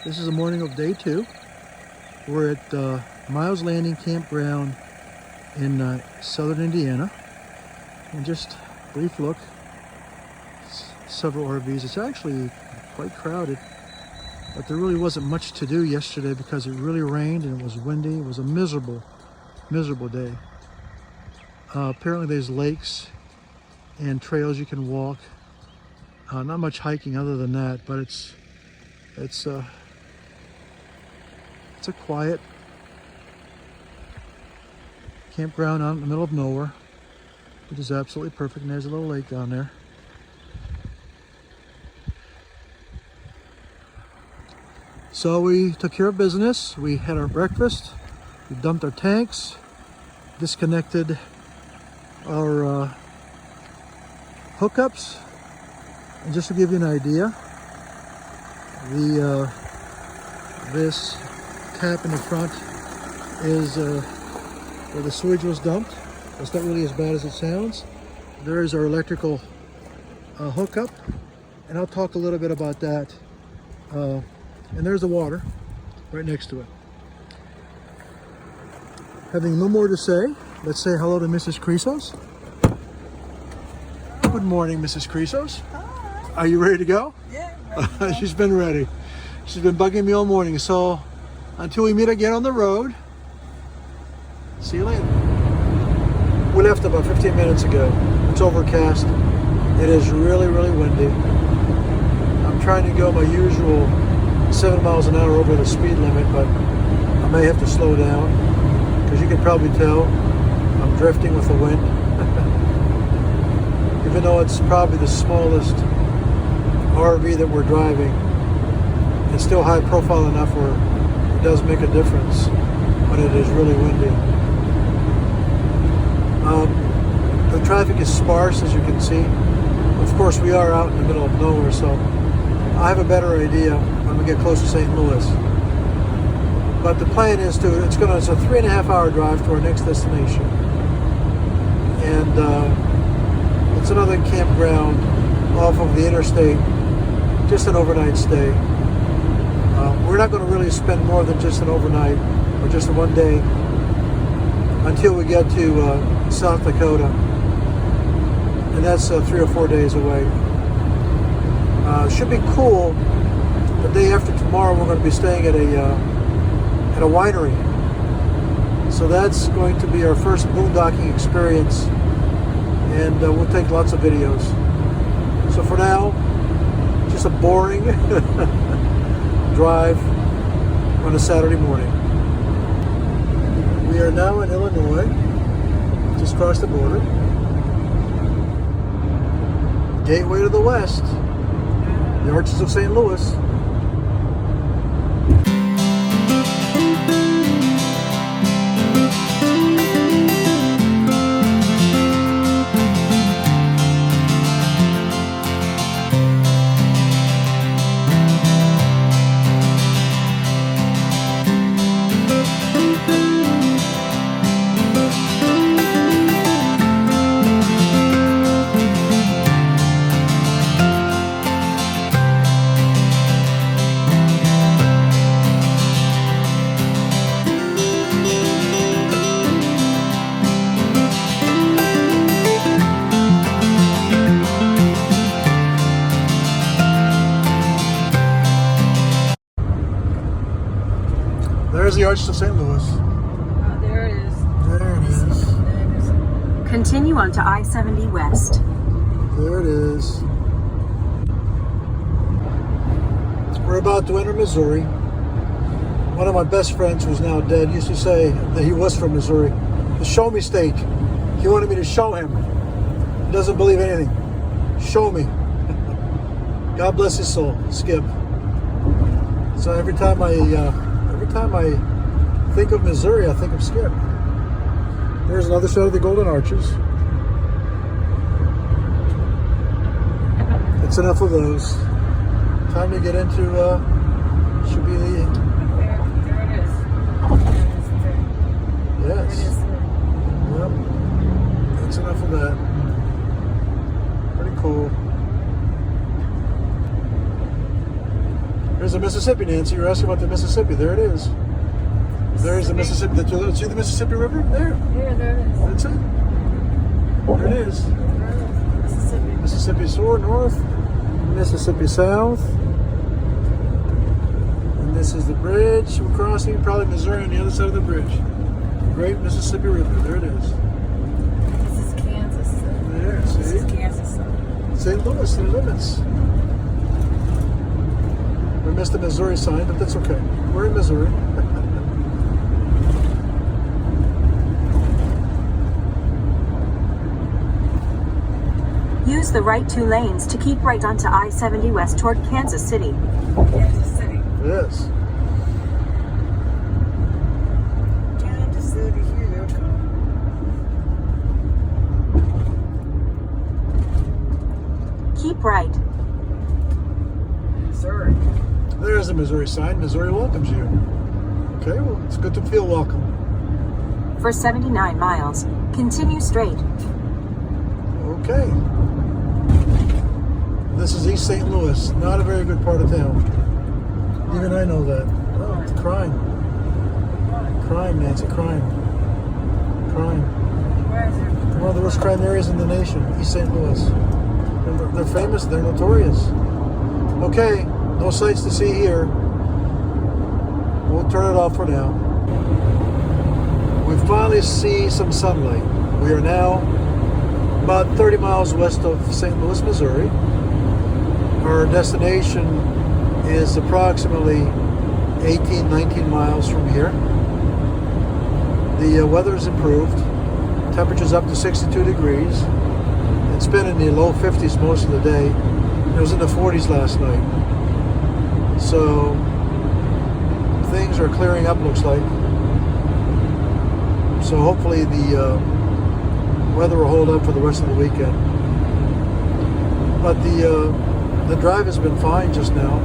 This is the morning of day 2. We're at Miles Landing Campground in southern Indiana. And just a brief look, several RVs. It's actually quite crowded, but there really wasn't much to do yesterday because it really rained and it was windy. It was a miserable day. Apparently there's lakes and trails you can walk. Not much hiking other than that, but it's a quiet campground out in the middle of nowhere, which is absolutely perfect. And there's a little lake down there. So we took care of business. We had our breakfast. We dumped our tanks, disconnected our hookups. And just to give you an idea, this tap in the front is where the sewage was dumped. It's not really as bad as it sounds. There is our electrical hookup, and I'll talk a little bit about that. And there's the water right next to it. Having no more to say, let's say hello to Mrs. Krisos. Good morning, Mrs. Krisos. Are you ready to go? Yeah, ready to go. She's been ready. She's been bugging me all morning. So until we meet again on the road, see you later. We left about 15 minutes ago. It's overcast. It is really, really windy. I'm trying to go my usual 7 miles an hour over the speed limit, but I may have to slow down because you can probably tell I'm drifting with the wind. Even though it's probably the smallest RV that we're driving, it's still high profile enough where it does make a difference when it is really windy. The traffic is sparse, as you can see. Of course, we are out in the middle of nowhere, so I have a better idea when we get close to St. Louis. But the plan is it's a 3.5 hour drive to our next destination. And it's another campground off of the interstate, just an overnight stay. We're not going to really spend more than just an overnight or just one day until we get to South Dakota, and that's 3 or 4 days away. Should be cool. The day after tomorrow, we're going to be staying at a winery, so that's going to be our first boondocking experience, and we'll take lots of videos. So for now, just a boring drive on a Saturday morning. We are now in Illinois, just across the border. Gateway to the West, the Arches of St. Louis. There's the Arches of St. Louis. Oh, there it is. There it is. There it is. Continue on to I-70 West. There it is. We're about to enter Missouri. One of my best friends, who's now dead, used to say that he was from Missouri. The show me state. He wanted me to show him. He doesn't believe anything. Show me. God bless his soul, Skip. So every time I think of Missouri, I think of Skip. There's another shot of the Golden Arches. It's enough of those. Time to get into should be the There it is. yes. Yep. That's enough of that. Pretty cool. There's the Mississippi, Nancy. You're asking about the Mississippi. There it is. There's the Mississippi. See the Mississippi River? There. There it is. That's it. There it is. Mississippi. Mississippi Shore North, Mississippi South. And this is the bridge we're crossing. Probably Missouri on the other side of the bridge. Great Mississippi River. There it is. This is Kansas. There, This is see? Kansas. St. Louis, the limits. We missed the Missouri sign, but that's okay. We're in Missouri. Use the right 2 lanes to keep right onto I-70 West toward Kansas City. Kansas City. Yes. Kansas City, here they come. Keep right. Missouri. There's the Missouri sign. Missouri welcomes you. Okay, well, it's good to feel welcome. For 79 miles, continue straight. Okay. This is East St. Louis. Not a very good part of town. Even I know that. Oh, it's crime. Crime, Nancy, crime. Crime. Where is it? One of the worst crime areas in the nation, East St. Louis. They're famous, they're notorious. Okay, no sights to see here. We'll turn it off for now. We finally see some sunlight. We are now about 30 miles west of St. Louis, Missouri. Our destination is approximately 18, 19 miles from here. The weather's improved. Temperature's up to 62 degrees. It's been in the low 50s most of the day. It was in the 40s last night. So things are clearing up, looks like. So hopefully the weather will hold up for the rest of the weekend. But the drive has been fine just now.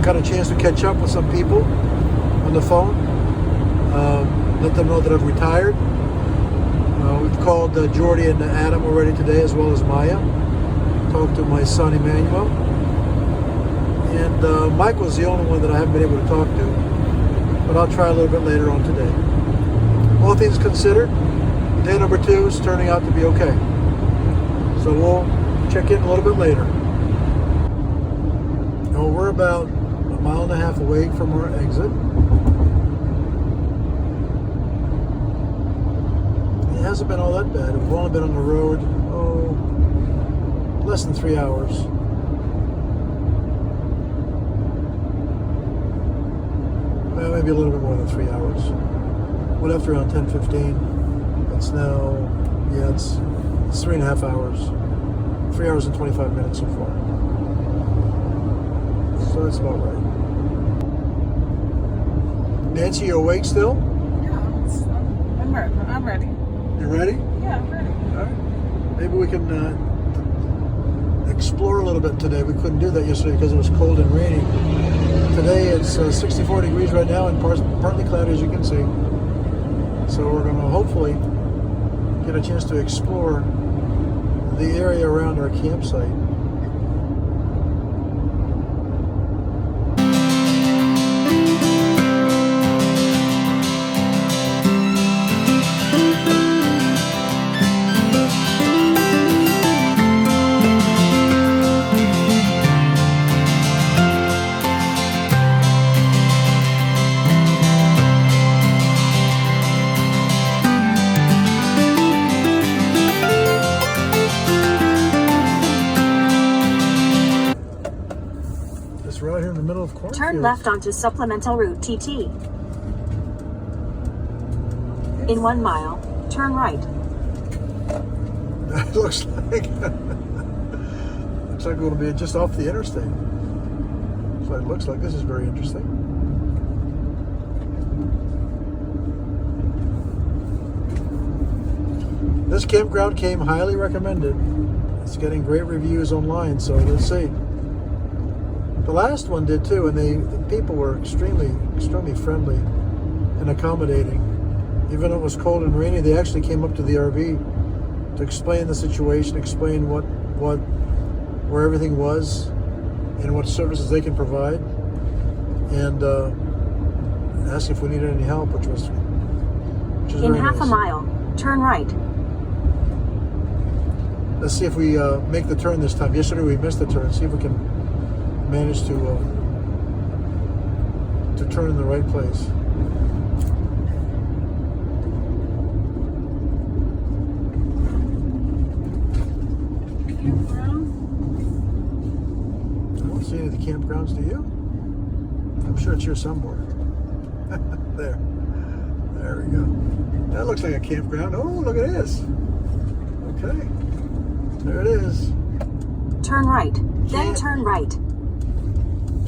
Got a chance to catch up with some people on the phone. Let them know that I've retired. We've called Jordy and Adam already today, as well as Maya. Talked to my son Emmanuel. And Mike was the only one that I haven't been able to talk to. But I'll try a little bit later on today. All things considered, day number 2 is turning out to be okay. So we'll check in a little bit later. Now we're about a mile and a half away from our exit. It hasn't been all that bad. We've only been on the road, less than 3 hours. Well, maybe a little bit more than 3 hours. We left around 10:15. It's now, it's 3.5 hours. 3 hours and 25 minutes so far. So that's about right. Nancy, you awake still? Yeah, I'm ready. You ready? Yeah, I'm ready. All right. Maybe we can explore a little bit today. We couldn't do that yesterday because it was cold and rainy. Today it's 64 degrees right now and partly cloudy, as you can see. So we're going to hopefully get a chance to explore the area around our campsite. We're out here in the middle of cornfields. Turn left onto supplemental route TT. In 1 mile, turn right. It looks like we're going to be just off the interstate. That's what it looks like. This is very interesting. This campground came highly recommended. It's getting great reviews online, so let's see. The last one did too, and the people were extremely friendly and accommodating. Even though it was cold and rainy, they actually came up to the RV to explain the situation, explain what where everything was and what services they can provide, and ask if we needed any help, which was In very half a nice. mile, turn right. Let's see if we make the turn this time. Yesterday we missed the turn. See if we can manage to turn in the right place. Campground? I don't see any of the campgrounds, do you? I'm sure it's here somewhere. There we go. That looks like a campground. Oh, look at this. Okay, there it is. Turn right, then Can't- turn right.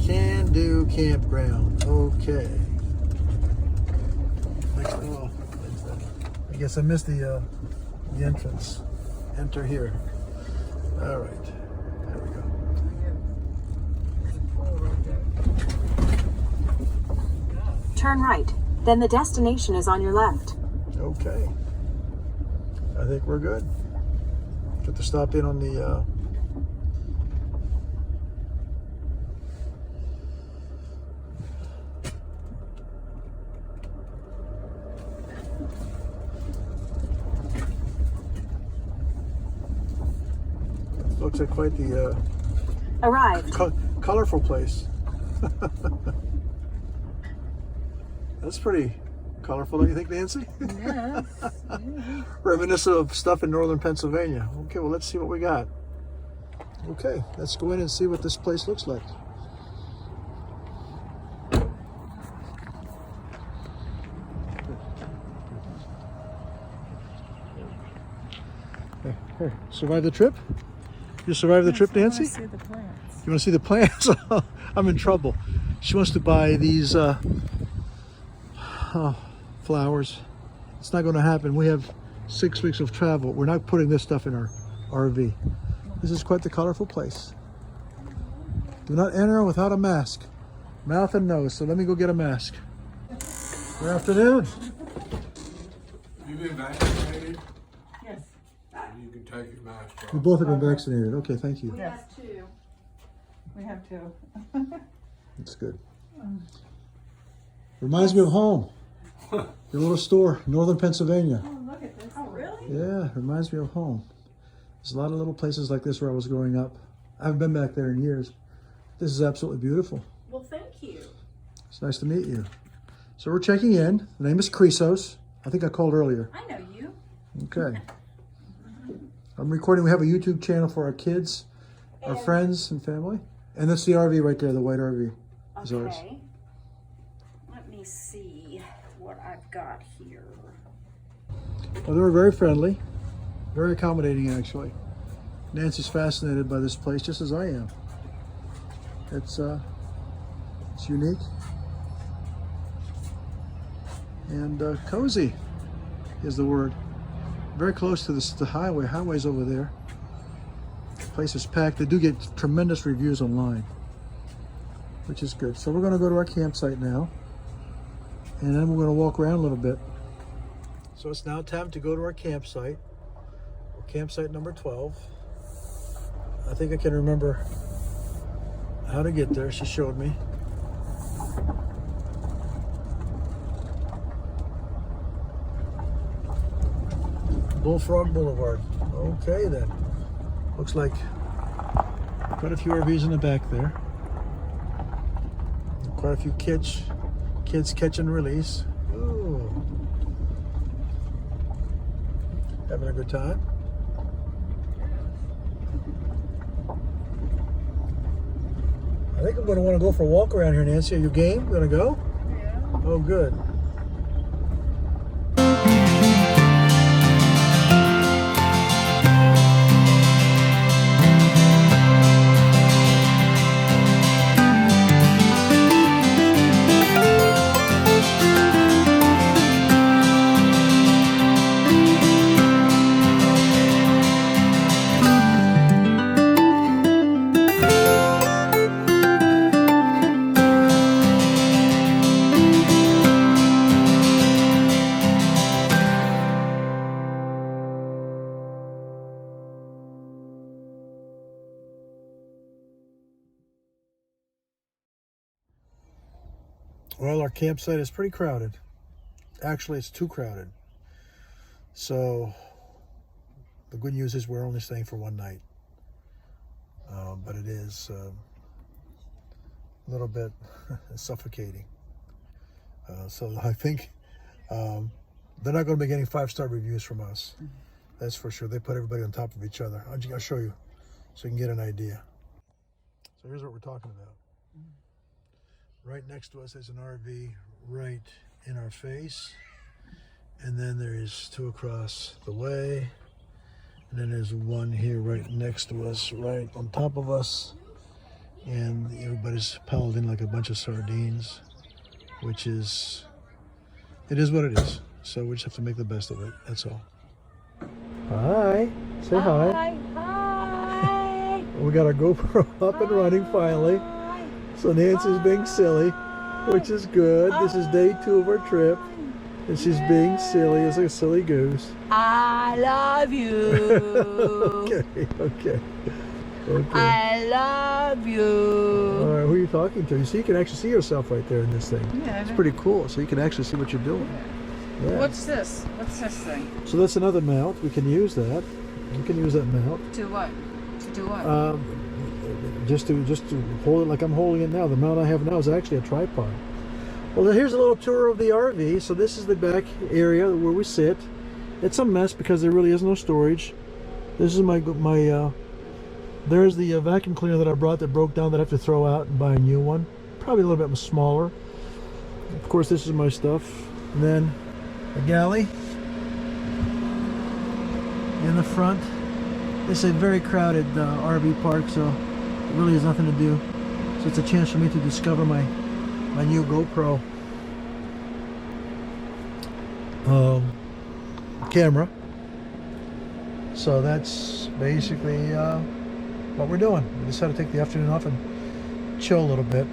Can Do Campground. Okay. Oh, I guess I missed the entrance. Enter here. All right. There we go. Turn right, then the destination is on your left. Okay. I think we're good. Get to stop in on the looks like quite the Arrived. colorful place. That's pretty colorful, don't you think, Nancy? Yes. Reminiscent of stuff in northern Pennsylvania. Okay, well, let's see what we got. Okay, let's go in and see what this place looks like. Here, survive the trip? You survived the trip, Nancy? See the plants. You want to see the plants? I'm in trouble. She wants to buy these flowers. It's not going to happen. We have 6 weeks of travel. We're not putting this stuff in our RV. This is quite the colorful place. Do not enter without a mask. Mouth and nose. So let me go get a mask. Good afternoon. You been vaccinated? Yes. You can take your mask off. We both have been vaccinated. Okay, thank you. Yes. Two. We have two. That's good. Reminds me of home. The little store, northern Pennsylvania. Oh, look at this. Oh, really? Yeah, reminds me of home. There's a lot of little places like this where I was growing up. I haven't been back there in years. This is absolutely beautiful. Well, thank you. It's nice to meet you. So we're checking in. The name is Chrysos. I think I called earlier. I know you. Okay. I'm recording. We have a YouTube channel for our kids, our friends and family. And that's the RV right there, the white RV is ours. Okay. Let me see what I've got here. Well, they were very friendly, very accommodating actually. Nancy's fascinated by this place just as I am. It's unique and cozy is the word. Very close to the highway. Highway's over there. The place is packed. They do get tremendous reviews online, which is good. So we're going to go to our campsite now, and then we're going to walk around a little bit. So it's now time to go to our campsite. Campsite number 12. I think I can remember how to get there. She showed me. Bullfrog Boulevard. Okay then. Looks like quite a few RVs in the back there. Quite a few kids catch and release. Ooh. Having a good time. I think I'm going to want to go for a walk around here, Nancy. Are you game? Going to go? Yeah. Oh, good. Well, our campsite is pretty crowded. Actually, it's too crowded. So the good news is we're only staying for one night. But it is a little bit suffocating. So I think they're not going to be getting 5-star reviews from us. That's for sure. They put everybody on top of each other. I'll show you so you can get an idea. So here's what we're talking about. Right next to us is an RV right in our face. And then there's 2 across the way. And then there's one here right next to us, right on top of us. And everybody's piled in like a bunch of sardines, which is, it is what it is. So we just have to make the best of it, that's all. Hi, say hi. Hi. We got our GoPro up and running finally. So Nancy's being silly, which is good. This is day 2 of our trip. And she's being silly as a silly goose. I love you. Okay. I love you. All right, who are you talking to? You see, you can actually see yourself right there in this thing. Yeah. It's pretty cool, so you can actually see what you're doing. Yeah. What's this? What's this thing? So that's another mount. We can use that. We can use that mount. To what? To do what? Just to hold it like I'm holding it now. The mount I have now is actually a tripod. Well, here's a little tour of the RV. So this is the back area where we sit. It's a mess because there really is no storage. This is my there's the vacuum cleaner that I brought that broke down that I have to throw out and buy a new one. Probably a little bit smaller. Of course, this is my stuff. And then a galley in the front. It's a very crowded RV park, so it really has nothing to do. So it's a chance for me to discover my new GoPro camera. So that's basically what we're doing. We decided to take the afternoon off and chill a little bit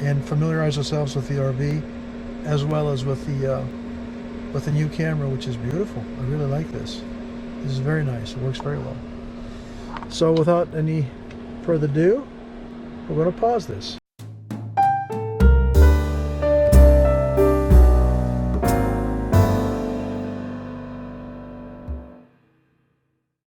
and familiarize ourselves with the RV as well as with the new camera, which is beautiful. I really like this. This is very nice. It works very well. So without any further ado, we're going to pause this.